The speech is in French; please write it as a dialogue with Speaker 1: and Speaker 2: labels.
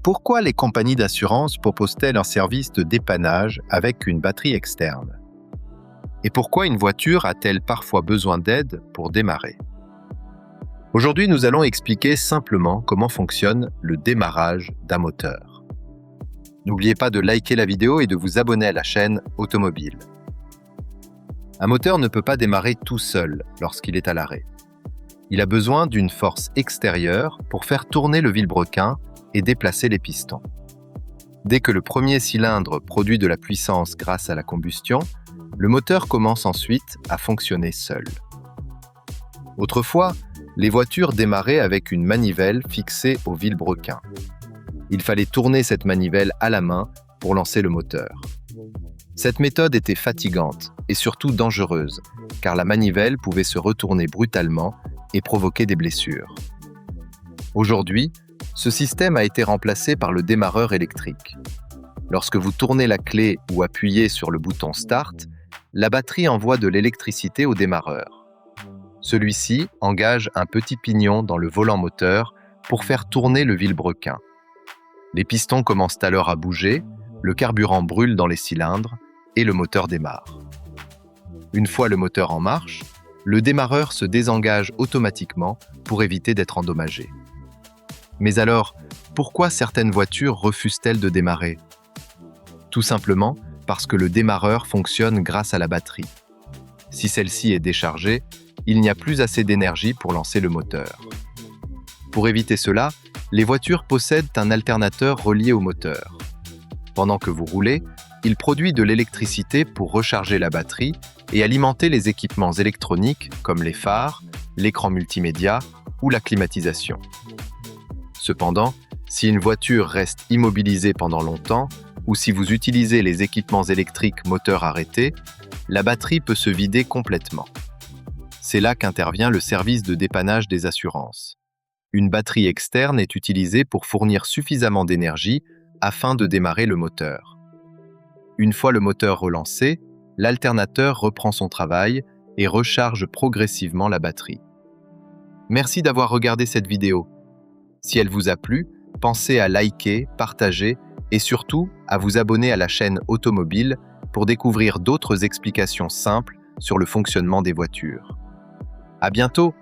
Speaker 1: Pourquoi les compagnies d'assurance proposent-elles un service de dépannage avec une batterie externe? Et pourquoi une voiture a-t-elle parfois besoin d'aide pour démarrer? Aujourd'hui, nous allons expliquer simplement comment fonctionne le démarrage d'un moteur. N'oubliez pas de liker la vidéo et de vous abonner à la chaîne Automobile. Un moteur ne peut pas démarrer tout seul lorsqu'il est à l'arrêt. Il a besoin d'une force extérieure pour faire tourner le vilebrequin et déplacer les pistons. Dès que le premier cylindre produit de la puissance grâce à la combustion, le moteur commence ensuite à fonctionner seul. Autrefois, les voitures démarraient avec une manivelle fixée au vilebrequin. Il fallait tourner cette manivelle à la main pour lancer le moteur. Cette méthode était fatigante et surtout dangereuse, car la manivelle pouvait se retourner brutalement et provoquer des blessures. Aujourd'hui, ce système a été remplacé par le démarreur électrique. Lorsque vous tournez la clé ou appuyez sur le bouton Start, la batterie envoie de l'électricité au démarreur. Celui-ci engage un petit pignon dans le volant moteur pour faire tourner le vilebrequin. Les pistons commencent alors à bouger, le carburant brûle dans les cylindres et le moteur démarre. Une fois le moteur en marche, le démarreur se désengage automatiquement pour éviter d'être endommagé. Mais alors, pourquoi certaines voitures refusent-elles de démarrer? Tout simplement parce que le démarreur fonctionne grâce à la batterie. Si celle-ci est déchargée, il n'y a plus assez d'énergie pour lancer le moteur. Pour éviter cela, les voitures possèdent un alternateur relié au moteur. Pendant que vous roulez, il produit de l'électricité pour recharger la batterie et alimenter les équipements électroniques comme les phares, l'écran multimédia ou la climatisation. Cependant, si une voiture reste immobilisée pendant longtemps ou si vous utilisez les équipements électriques moteur arrêté, la batterie peut se vider complètement. C'est là qu'intervient le service de dépannage des assurances. Une batterie externe est utilisée pour fournir suffisamment d'énergie afin de démarrer le moteur. Une fois le moteur relancé, l'alternateur reprend son travail et recharge progressivement la batterie. Merci d'avoir regardé cette vidéo. Si elle vous a plu, pensez à liker, partager et surtout à vous abonner à la chaîne Automobile pour découvrir d'autres explications simples sur le fonctionnement des voitures. À bientôt!